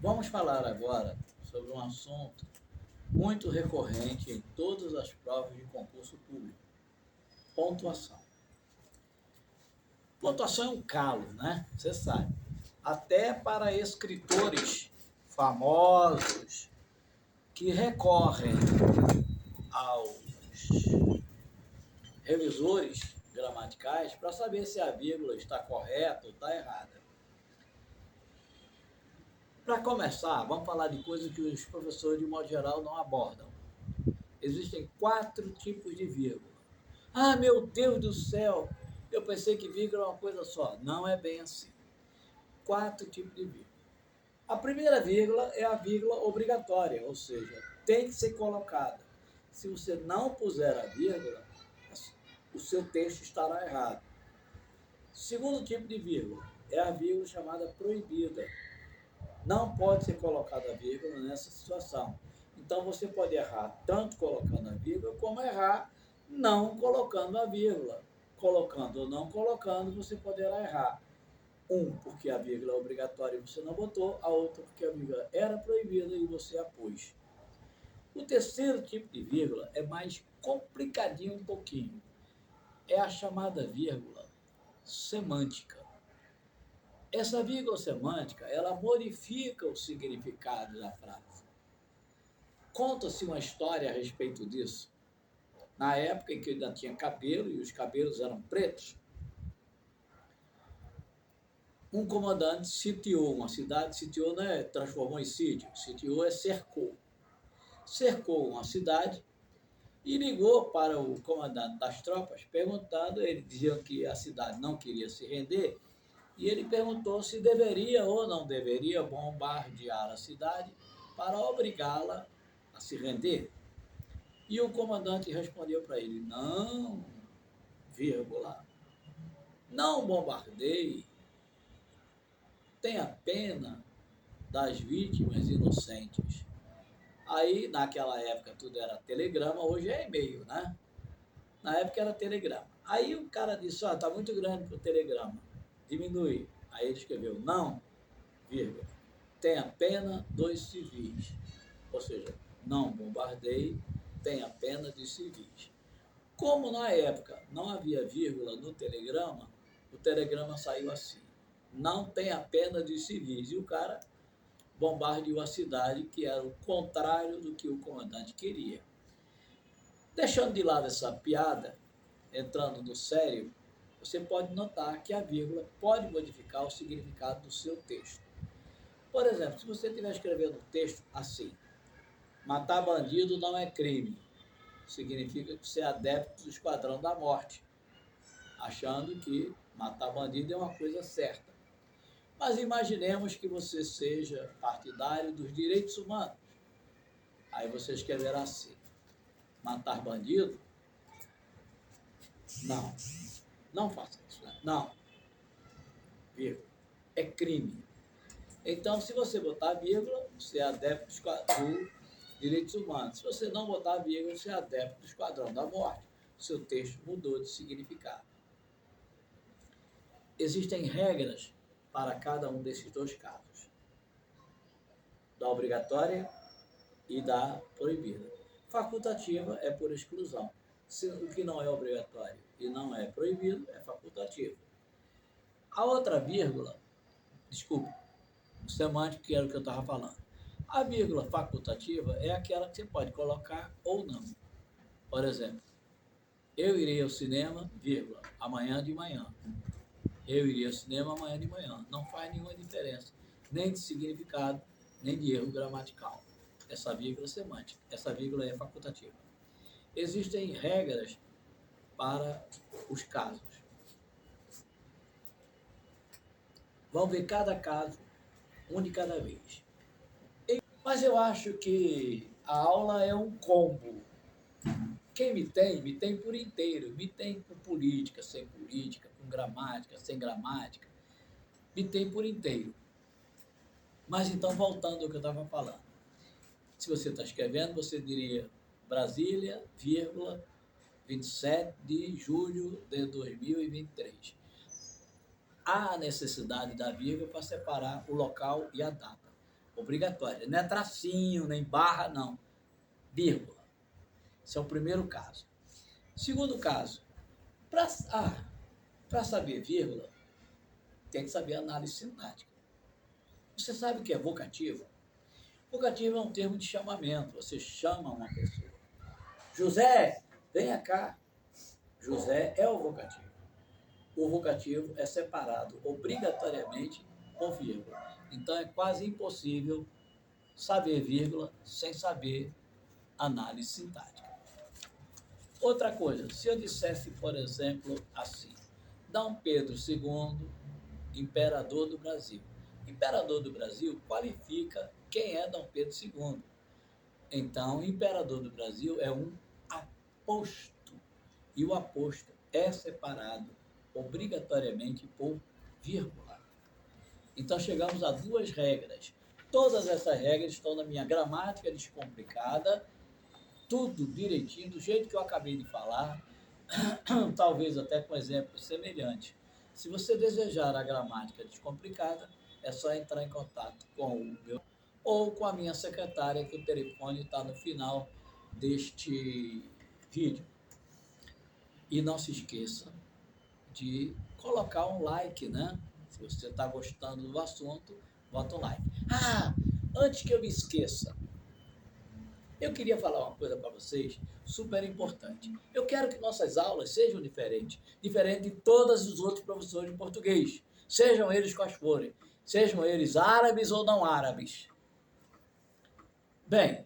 Vamos falar agora sobre um assunto muito recorrente em todas as provas de concurso público: pontuação. Pontuação é um calo, né? Você sabe. Até para escritores famosos que recorrem aos revisores gramaticais para saber se a vírgula está correta ou está errada. Para começar, vamos falar de coisas que os professores, de modo geral, não abordam. Existem 4 tipos de vírgula. Ah, meu Deus do céu! Eu pensei que vírgula é uma coisa só. Não é bem assim. 4 tipos de vírgula. A primeira vírgula é a vírgula obrigatória, ou seja, tem que ser colocada. Se você não puser a vírgula, o seu texto estará errado. Segundo tipo de vírgula é a vírgula chamada proibida. Não pode ser colocada a vírgula nessa situação. Então você pode errar tanto colocando a vírgula, como errar não colocando a vírgula. Colocando ou não colocando, você poderá errar. Porque a vírgula é obrigatória e você não botou, a outra porque a vírgula era proibida e você a pôs. O terceiro tipo de vírgula é mais complicadinho um pouquinho. É a chamada vírgula semântica. Essa vírgula semântica, ela modifica o significado da frase. Conta-se uma história a respeito disso. Na época em que ainda tinha cabelo e os cabelos eram pretos, um comandante sitiou uma cidade. Sitiou não é transformou em sítio, sitiou é cercou. Cercou uma cidade e ligou para o comandante das tropas, perguntando. Ele dizia que a cidade não queria se render, e ele perguntou se deveria ou não deveria bombardear a cidade para obrigá-la a se render. E o comandante respondeu para ele: não, vírgula, não bombardeie, tenha pena das vítimas inocentes. Aí, naquela época, tudo era telegrama, hoje é e-mail, né? Na época era telegrama. Aí o cara disse: tá muito grande para o telegrama, diminui. Aí ele escreveu: não, vírgula, tenha pena dos civis. Ou seja, não bombardeie, tenha pena dos civis. Como na época não havia vírgula no telegrama, o telegrama saiu assim: não tenha pena dos civis. E o cara bombardeou a cidade, que era o contrário do que o comandante queria. Deixando de lado essa piada, entrando no sério, você pode notar que a vírgula pode modificar o significado do seu texto. Por exemplo, se você estiver escrevendo um texto assim: matar bandido não é crime, significa que você é adepto do Esquadrão da Morte, achando que matar bandido é uma coisa certa. Mas imaginemos que você seja partidário dos direitos humanos. Aí você escreverá assim: matar bandido? Não. Não faça isso. Né? Não. Vírgula. É crime. Então, se você botar vírgula, você é adepto dos direitos humanos. Se você não botar vírgula, você é adepto do Esquadrão da Morte. Seu texto mudou de significado. Existem regras para cada um desses dois casos: da obrigatória e da proibida. Facultativa é por exclusão. O que não é obrigatório e não é proibido é facultativo. A outra vírgula, desculpe, o semântico, que era o que eu estava falando. A vírgula facultativa é aquela que você pode colocar ou não. Por exemplo, eu irei ao cinema, vírgula, amanhã de manhã. Eu iria ao cinema amanhã de manhã. Não faz nenhuma diferença, nem de significado, nem de erro gramatical. Essa vírgula é semântica, essa vírgula é facultativa. Existem regras para os casos. Vamos ver cada caso, um de cada vez. Mas eu acho que a aula é um combo. Quem me tem por inteiro. Me tem com política, sem política, com gramática, sem gramática. Me tem por inteiro. Mas então, voltando ao que eu estava falando. Se você está escrevendo, você diria Brasília, vírgula, 27 de julho de 2023. Há a necessidade da vírgula para separar o local e a data. obrigatória. Não é tracinho, nem barra, não. Vírgula. Esse é o primeiro caso. Segundo caso, para saber vírgula, tem que saber análise sintática. Você sabe o que é vocativo? Vocativo é um termo de chamamento. Você chama uma pessoa. José, venha cá. José é o vocativo. O vocativo é separado obrigatoriamente com vírgula. Então é quase impossível saber vírgula sem saber análise sintática. Outra coisa, se eu dissesse, por exemplo, assim, Dom Pedro II, imperador do Brasil. Imperador do Brasil qualifica quem é Dom Pedro II. Então, imperador do Brasil é um aposto. E o aposto é separado obrigatoriamente por vírgula. Então, chegamos a duas regras. Todas essas regras estão na minha gramática descomplicada, tudo direitinho, do jeito que eu acabei de falar, talvez até com exemplos semelhantes. Se você desejar a gramática descomplicada, é só entrar em contato com o meu ou com a minha secretária, que o telefone está no final deste vídeo. E não se esqueça de colocar um like, né? Se você está gostando do assunto, bota um like. Antes que eu me esqueça, eu queria falar uma coisa para vocês super importante. Eu quero que nossas aulas sejam diferentes de todos os outros professores de português, sejam eles quais forem, sejam eles árabes ou não árabes. Bem,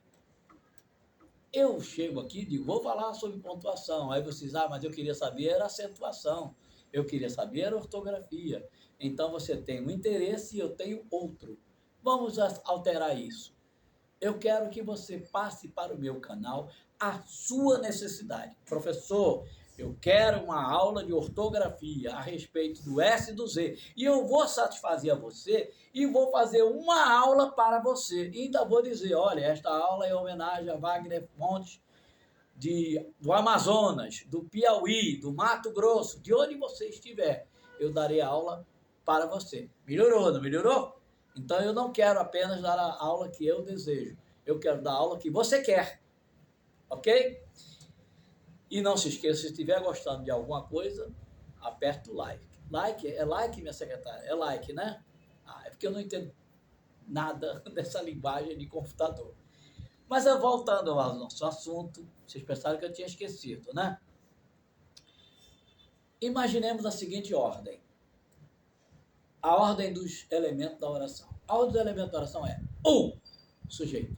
eu chego aqui e digo, vou falar sobre pontuação. Aí vocês, mas eu queria saber era acentuação, eu queria saber era ortografia. Então você tem um interesse e eu tenho outro. Vamos alterar isso. Eu quero que você passe para o meu canal a sua necessidade. Professor, eu quero uma aula de ortografia a respeito do S e do Z. E eu vou satisfazer a você e vou fazer uma aula para você. E ainda vou dizer, olha, esta aula é em homenagem a Wagner Montes, do Amazonas, do Piauí, do Mato Grosso, de onde você estiver. Eu darei a aula para você. Melhorou, não melhorou? Então, eu não quero apenas dar a aula que eu desejo. Eu quero dar a aula que você quer. Ok? E não se esqueça, se estiver gostando de alguma coisa, aperta o like. É like, minha secretária? É like, né? É porque eu não entendo nada dessa linguagem de computador. Mas voltando ao nosso assunto, vocês pensaram que eu tinha esquecido, né? Imaginemos a seguinte ordem. A ordem dos elementos da oração. A ordem dos elementos da oração é 1, sujeito.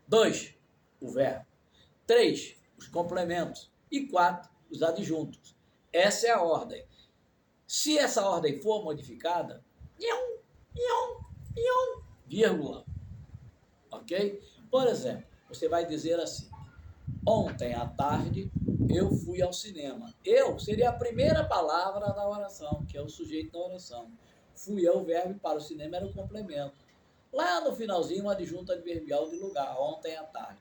2, o verbo. 3, os complementos. E 4, os adjuntos. Essa é a ordem. Se essa ordem for modificada, vírgula. Ok? Por exemplo, você vai dizer assim, ontem à tarde eu fui ao cinema. Eu seria a primeira palavra da oração, que é o sujeito da oração. Fui é o verbo e para o cinema era o complemento. Lá no finalzinho, um adjunto adverbial de lugar, ontem à tarde.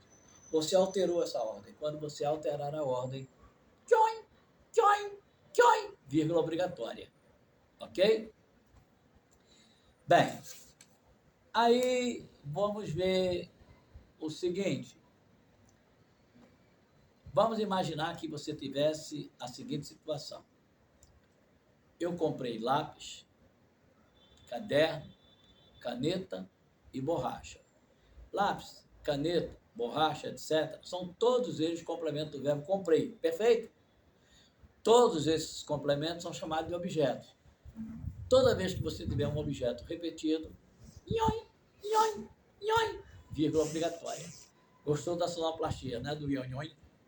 Você alterou essa ordem. Quando você alterar a ordem, vírgula obrigatória. Ok? Bem, aí vamos ver o seguinte. Vamos imaginar que você tivesse a seguinte situação. Eu comprei lápis, caderno, caneta e borracha. Lápis, caneta, borracha, etc. São todos eles complementos do verbo comprei. Perfeito? Todos esses complementos são chamados de objetos. Toda vez que você tiver um objeto repetido, vírgula obrigatória. Gostou da sonoplastia, né? Do ion,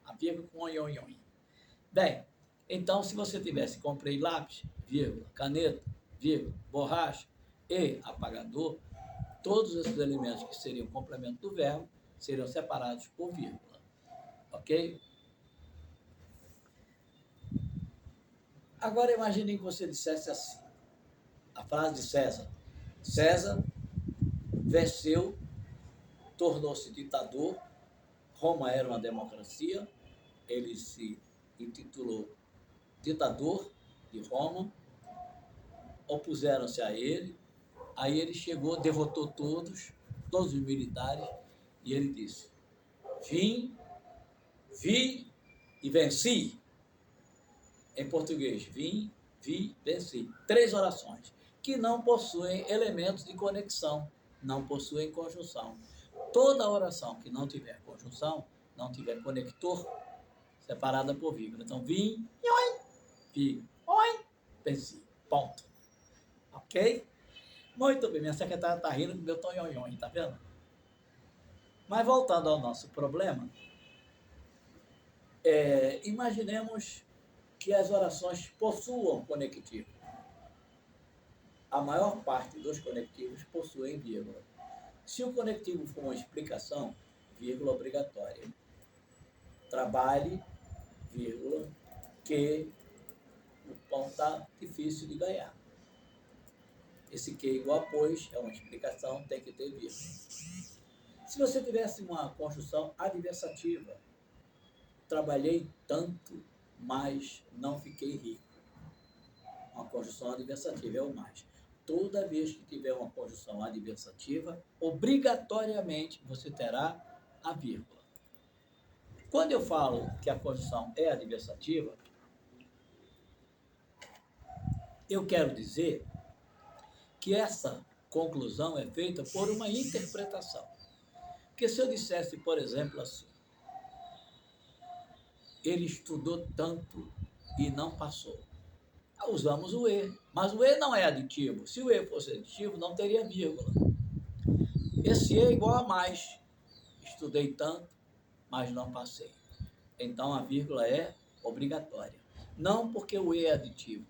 a vírgula com ion. Bem, então se você tivesse comprei lápis, vírgula, caneta, vírgula, borracha e apagador, todos esses elementos que seriam complemento do verbo seriam separados por vírgula. Ok? Agora imagine que você dissesse assim, a frase de César. César venceu, tornou-se ditador, Roma era uma democracia, ele se intitulou ditador de Roma, opuseram-se a ele, aí ele chegou, derrotou todos, todos os militares, e ele disse: vim, vi e venci. Em português, vim, vi, venci. 3 orações que não possuem elementos de conexão, não possuem conjunção. Toda oração que não tiver conjunção, não tiver conector, separada por vírgula. Então, vim, oi, vi, oi, venci. Ponto. Ok? Muito bem, minha secretária está rindo do meu tonhonhon, tá vendo? Mas voltando ao nosso problema, imaginemos que as orações possuam conectivo. A maior parte dos conectivos possuem vírgula. Se o conectivo for uma explicação, vírgula obrigatória. Trabalhe, vírgula, que o pão está difícil de ganhar. Esse que igual a pois é uma explicação, tem que ter vírgula. Se você tivesse uma conjunção adversativa, trabalhei tanto, mas não fiquei rico. Uma conjunção adversativa é o mais. Toda vez que tiver uma conjunção adversativa, obrigatoriamente você terá a vírgula. Quando eu falo que a conjunção é adversativa, eu quero dizer que essa conclusão é feita por uma interpretação. Porque se eu dissesse, por exemplo, assim, ele estudou tanto e não passou, usamos o E, mas o E não é aditivo. Se o E fosse aditivo, não teria vírgula. Esse E é igual a mais. Estudei tanto, mas não passei. Então a vírgula é obrigatória. Não porque o E é aditivo.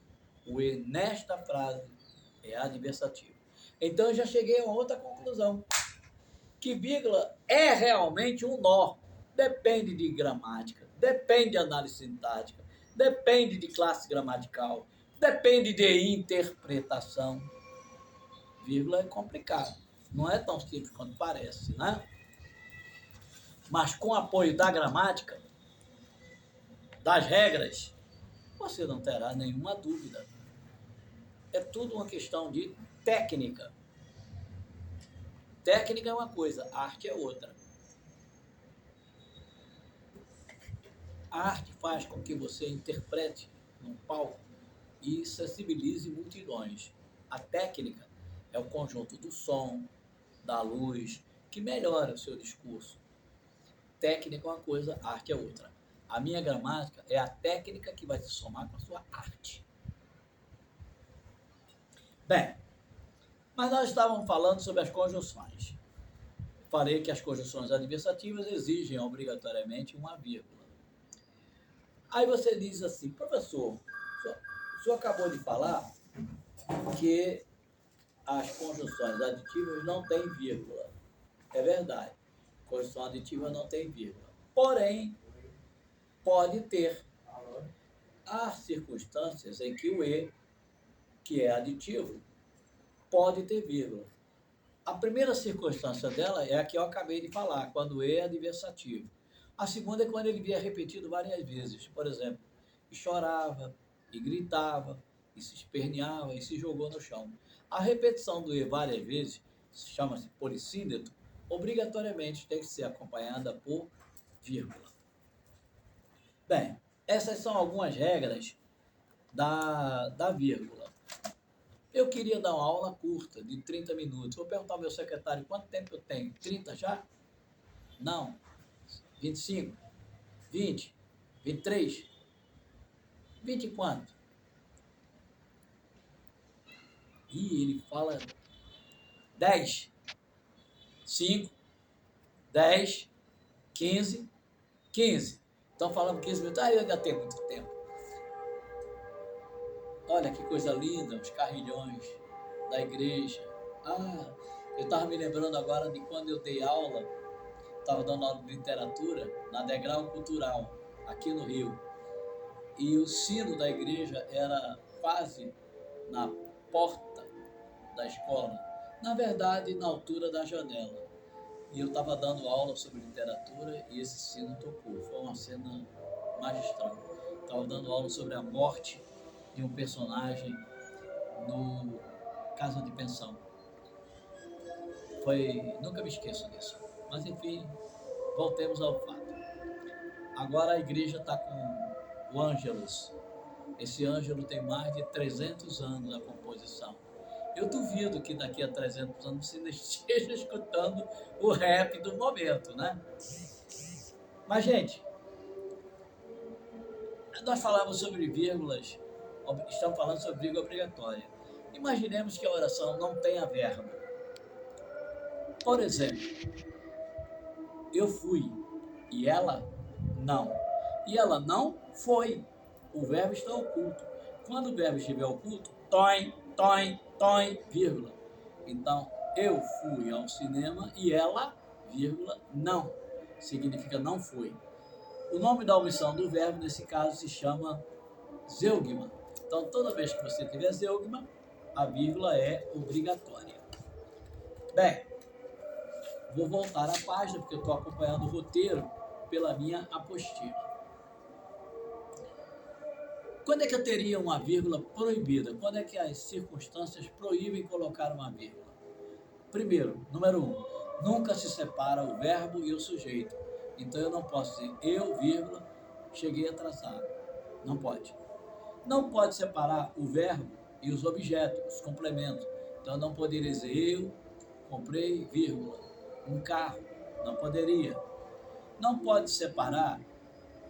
O E nesta frase é adversativo. Então eu já cheguei a outra conclusão. Que vírgula é realmente um nó. Depende de gramática, depende de análise sintática, depende de classe gramatical, depende de interpretação. Vírgula é complicado. Não é tão simples quanto parece, né? Mas com apoio da gramática, das regras, você não terá nenhuma dúvida. É tudo uma questão de técnica. Técnica é uma coisa, arte é outra. A arte faz com que você interprete num palco e sensibilize multidões. A técnica é o conjunto do som, da luz, que melhora o seu discurso. Técnica é uma coisa, arte é outra. A minha gramática é a técnica que vai se somar com a sua arte. Bem, mas nós estávamos falando sobre as conjunções. Falei que as conjunções adversativas exigem obrigatoriamente uma vírgula. Aí você diz assim, professor, o senhor acabou de falar que as conjunções aditivas não têm vírgula. É verdade, conjunção aditiva não tem vírgula. Porém, pode ter. Há circunstâncias em que o E, que é aditivo, pode ter vírgula. A primeira circunstância dela é a que eu acabei de falar, quando o E é adversativo. A segunda é quando ele vier repetido várias vezes. Por exemplo, e chorava, e gritava, e se esperneava, e se jogou no chão. A repetição do E várias vezes, chama-se polissíndito, obrigatoriamente tem que ser acompanhada por vírgula. Bem, essas são algumas regras da vírgula. Eu queria dar uma aula curta, de 30 minutos. Vou perguntar ao meu secretário quanto tempo eu tenho. 30 já? Não. 25? 20? 23? 20 e quanto? Ih, ele fala 10. 5, 10, 15, 15. Então falamos 15 minutos. Eu ainda tenho muito tempo. Olha que coisa linda, os carrilhões da igreja. Eu estava me lembrando agora de quando eu dei aula, estava dando aula de literatura na Degrau Cultural, aqui no Rio. E o sino da igreja era quase na porta da escola, na verdade, na altura da janela. E eu estava dando aula sobre literatura e esse sino tocou. Foi uma cena magistral. Estava dando aula sobre a morte de um personagem no Casa de Pensão. Nunca me esqueço disso. Mas enfim, voltemos ao fato. Agora a igreja está com o Ângelus. Esse Ângelo tem mais de 300 anos a composição. Eu duvido que daqui a 300 anos você ainda esteja escutando o rap do momento, né? Mas, gente, nós falamos sobre vírgulas, estamos falando sobre vírgula obrigatória. Imaginemos que a oração não tenha verbo. Por exemplo, eu fui e ela não. E ela não foi. O verbo está oculto. Quando o verbo estiver oculto, toim, toim, toim, vírgula. Então, eu fui ao cinema e ela, vírgula, não. Significa não foi. O nome da omissão do verbo, nesse caso, se chama zeugma. Então, toda vez que você tiver zeugma, a vírgula é obrigatória. Bem, vou voltar à página, porque eu estou acompanhando o roteiro pela minha apostila. Quando é que eu teria uma vírgula proibida? Quando é que as circunstâncias proíbem colocar uma vírgula? Primeiro, número 1, nunca se separa o verbo e o sujeito. Então eu não posso dizer eu, vírgula, cheguei atrasado. Não pode. Não pode separar o verbo e os objetos, os complementos. Então eu não poderia dizer eu comprei, vírgula, um carro. Não poderia. Não pode separar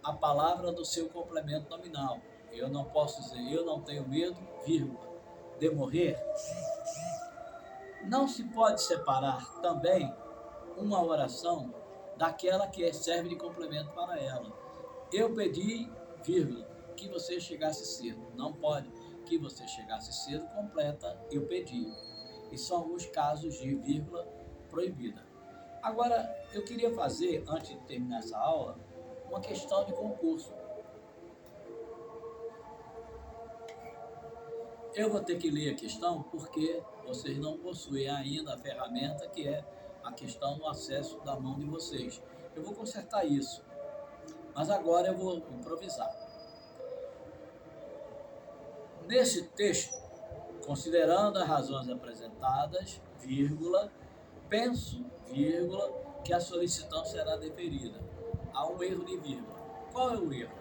a palavra do seu complemento nominal. Eu não posso dizer eu não tenho medo, vírgula, de morrer. Não se pode separar também uma oração daquela que serve de complemento para ela. Eu pedi, vírgula, que você chegasse cedo. Não pode. Que você chegasse cedo, completa, eu pedi. E são alguns casos de vírgula proibida. Agora, eu queria fazer, antes de terminar essa aula, uma questão de concurso. Eu vou ter que ler a questão porque vocês não possuem ainda a ferramenta que é a questão no acesso da mão de vocês. Eu vou consertar isso, mas agora eu vou improvisar. Nesse texto, considerando as razões apresentadas, vírgula, penso, vírgula, que a solicitação será deferida. Há um erro de vírgula. Qual é o erro?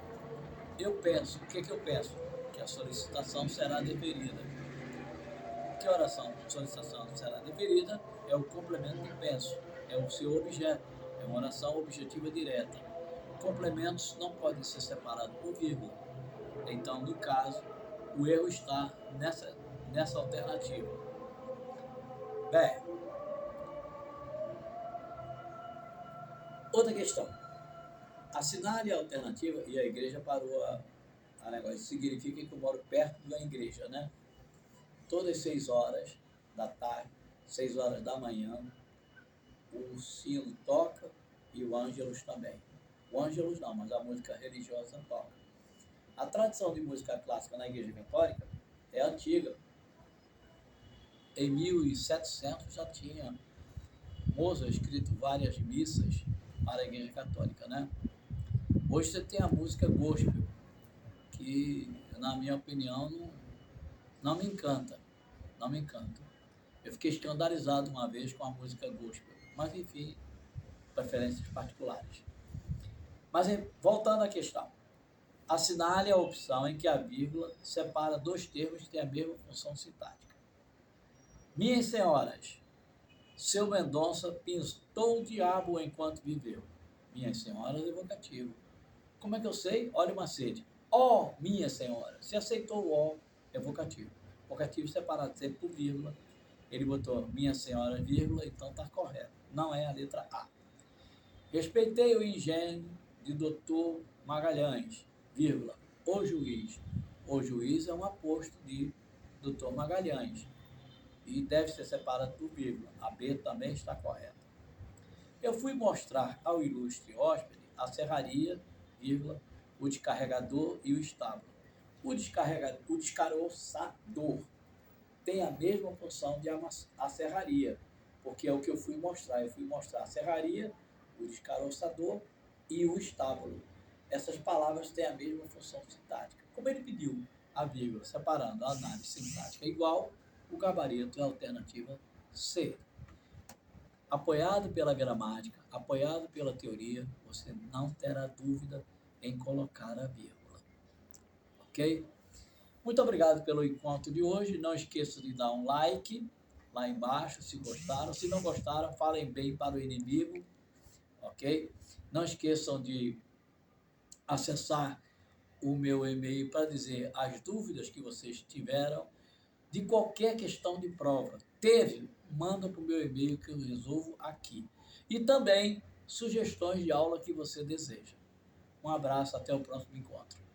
Eu penso, o que eu penso? Que a solicitação será deferida. Que oração de solicitação será deferida é o complemento de penso, é o seu objeto, é uma oração objetiva direta. Complementos não podem ser separados por vírgula. Então, no caso, o erro está nessa alternativa. Bem, outra questão. Assinale a alternativa, e a igreja parou a negócio. Significa que eu moro perto da igreja, né? Todas 6 horas da tarde, 6 horas da manhã, o sino toca e o Ângelus também. O Ângelus não, mas a música religiosa toca. A tradição de música clássica na igreja católica é antiga. Em 1700 já tinha Mozart escrito várias missas para a igreja católica, né? Hoje você tem a música gospel, que, na minha opinião, não me encanta. Não me encanta. Eu fiquei escandalizado uma vez com a música gospel. Mas, enfim, preferências particulares. Mas, voltando à questão. Assinale a opção em que a vírgula separa dois termos que têm a mesma função sintática. Minhas senhoras, seu Mendonça pintou o diabo enquanto viveu. Minhas senhoras é vocativo. Como é que eu sei? Olha o macete. Ó, minha senhora. Se aceitou o ó, é vocativo. Vocativo separado sempre por vírgula. Ele botou minha senhora, vírgula, então está correto. Não é a letra A. Respeitei o engenho de Dr. Magalhães, vírgula, o juiz. O juiz é um aposto de Dr. Magalhães e deve ser separado por vírgula. A B também está correta. Eu fui mostrar ao ilustre hóspede a serraria, vírgula, o descarregador e o estábulo. O descaroçador tem a mesma função de a serraria, porque é o que eu fui mostrar. Eu fui mostrar a serraria, o descaroçador e o estábulo. Essas palavras têm a mesma função sintática. Como ele pediu a vírgula, separando a análise sintática igual, o gabarito é a alternativa C. apoiado pela gramática, apoiado pela teoria, você não terá dúvida em colocar a vírgula. Ok? Muito obrigado pelo encontro de hoje. Não esqueça de dar um like lá embaixo, se gostaram. Se não gostaram, falem bem para o inimigo. Ok? Não esqueçam de acessar o meu e-mail para dizer as dúvidas que vocês tiveram de qualquer questão de prova. Teve? Manda para o meu e-mail que eu resolvo aqui. E também sugestões de aula que você deseja. Um abraço, até o próximo encontro.